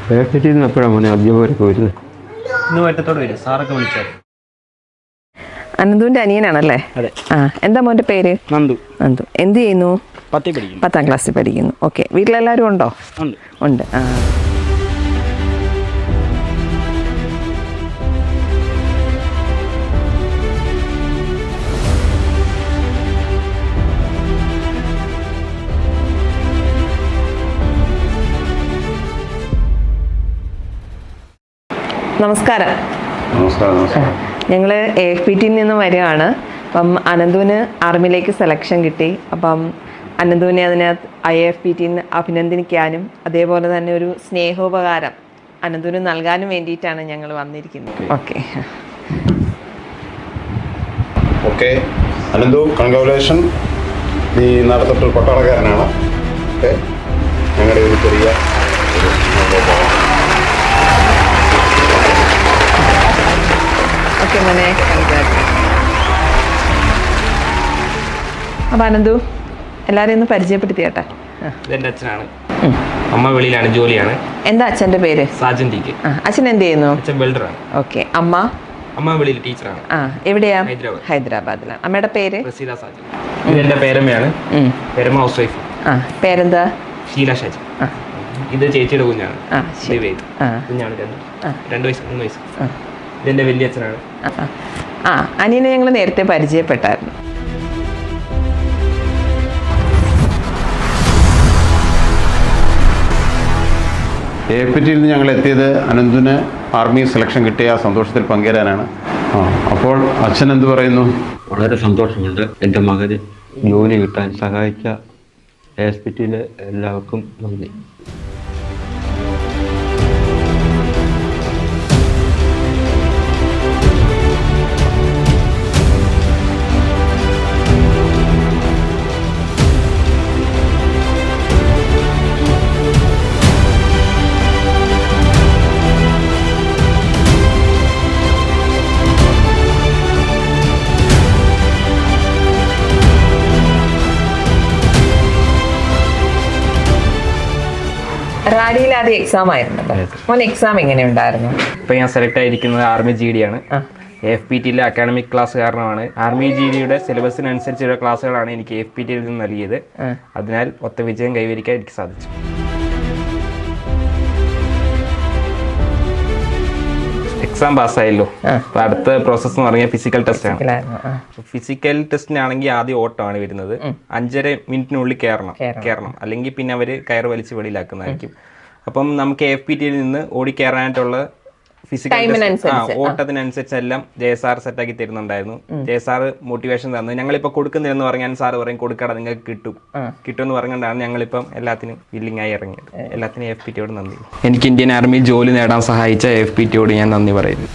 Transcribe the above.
പാക്കറ്റിൽ നിന്ന് എപ്പോഴാണ് മോനെ അധ്യാപകരൊക്കെ വരുന്നത്? ഇന്ന് വൈകിട്ടത്തോടെ വരും, സാറൊക്കെ വിളിച്ചാൽ. അനന്തുവിന്റെ അനിയനാണല്ലേ? അതെ. എന്താ മോന്റെ പേര്? നന്ദു. നന്ദു എന്ത് ചെയ്യുന്നു? 10th പഠിക്കുന്നു. 10ാം ക്ലാസ്സിൽ പഠിക്കുന്നു. ഓക്കെ. വീട്ടിലെല്ലാവരും ഉണ്ടോ? ഉണ്ട്. നമസ്കാരം. ഞങ്ങൾ AFPTയിൽ നിന്ന് വരികയാണ്. അപ്പം അനന്തുവിന് ആർമിയിലേക്ക് സെലക്ഷൻ കിട്ടി. അപ്പം അനന്തുവിനെ അതിനകത്ത് IFPTയിൽ നിന്ന് അഭിനന്ദിക്കാനും അതേപോലെ തന്നെ ഒരു സ്നേഹോപകാരം അനന്തുവിന് നൽകാനും വേണ്ടിയിട്ടാണ് ഞങ്ങൾ വന്നിരിക്കുന്നത്. Okay Ananthu, congratulation. നീ നടത്തിട്ട് പട്ടാളക്കാരനാണ്. ഓക്കെ, ഞങ്ങളുടെ ഒരു ചെറിയ ഓക്കെ മോനെ. അപ്പം അനന്തു എല്ലാവരെയും ഒന്ന് പരിചയപ്പെടുത്തിയേട്ടെ. ഇതെൻ്റെ അച്ഛനാണ്. അമ്മ വെളിയിലാണ്, ജോലിയാണ്. എന്താ അച്ഛൻ്റെ പേര്? Sajan T K. അച്ഛൻ എന്ത് ചെയ്യുന്നു? അച്ഛൻ വെൽഡറാണ്. ഓക്കെ. അമ്മ? അമ്മ വെളിയിൽ ടീച്ചറാണ്. എവിടെയാ? ഹൈദരാബാദിലാണ്. അമ്മയുടെ പേര്? റസീല സാജൻ. ഇതെൻ്റെ പേരമ്മയാണ്. പേരമ്മ ഹൗസ് വൈഫ്. പേരെന്താ? ഷീല ഷാജി. ഇത് ചേച്ചിയുടെ കുഞ്ഞാണ്. ദിവേദ്. കുഞ്ഞാണ് 2 വയസ്സ് 3 വയസ്സ്. ഇതെൻ്റെ വലിയ അച്ഛനാണ്. അനിയനെ ഞങ്ങൾ നേരത്തെ പരിചയപ്പെട്ടായിരുന്നു. AFPTയിൽ നിന്ന് ഞങ്ങൾ എത്തിയത് അനന്തുവിന് ആർമി സെലക്ഷൻ കിട്ടിയ ആ സന്തോഷത്തിൽ പങ്കുചേരാനാണ്. അപ്പോൾ അച്ഛൻ എന്ത് പറയുന്നു? വളരെ സന്തോഷമുണ്ട്. എൻ്റെ മകന് ജോലി കിട്ടാൻ സഹായിച്ച AFPTയിലെ എല്ലാവർക്കും നന്ദി. റാഡിയിൽ ആദ്യം എക്സാം ആയിരുന്നല്ലോ. മോൻ എക്സാം എങ്ങനെ ഉണ്ടായിരുന്നു? ഇപ്പം ഞാൻ സെലക്ട് ആയിരിക്കുന്നത് ആർമി GD ആണ്. AFPTയിലെ അക്കാഡമിക് ക്ലാസ് കാരണമാണ്. ആർമി GDയുടെ സിലബസിനനുസരിച്ചുള്ള ക്ലാസ്സുകളാണ് എനിക്ക് AFPTയിൽ നിന്ന് നൽകിയത്. അതിനാൽ ഒത്ത വിജയം കൈവരിക്കാൻ എനിക്ക് സാധിച്ചു. എക്സാം പാസ്സായല്ലോ. അപ്പോൾ അടുത്ത പ്രോസസ്സ് എന്ന് പറഞ്ഞാൽ ഫിസിക്കൽ ടെസ്റ്റ് ആണ്. ഫിസിക്കൽ ടെസ്റ്റിനാണെങ്കിൽ ആദ്യം ഓട്ടമാണ് വരുന്നത്. 5.5 മിനിറ്റിനുള്ളിൽ കയറണം, അല്ലെങ്കിൽ പിന്നെ അവർ കയറ് വലിച്ച് വെളിയിലാക്കുന്നതായിരിക്കും. അപ്പം നമുക്ക് AFPTയിൽ നിന്ന് ഓടി കയറാനായിട്ടുള്ള ഫിസിക്കൽ ഓട്ടത്തിനനുസരിച്ചെല്ലാം JSR സെറ്റാക്കി തരുന്നുണ്ടായിരുന്നു. JSR മോട്ടിവേഷൻ തന്നു. ഞങ്ങളിപ്പോൾ കൊടുക്കുന്നില്ലെന്ന് പറഞ്ഞാൽ സാറ് പറയും കൊടുക്കട നിങ്ങൾക്ക് കിട്ടുമെന്ന് പറഞ്ഞുകൊണ്ടാണ് ഞങ്ങളിപ്പം എല്ലാത്തിനും വില്ലിംഗ് ആയി ഇറങ്ങിയത്. എല്ലാത്തിനും AFPTയോട് നന്ദി. എനിക്ക് ഇന്ത്യൻ ആർമിയിൽ ജോലി നേടാൻ സഹായിച്ച AFPTയോട് ഞാൻ നന്ദി പറയുന്നു.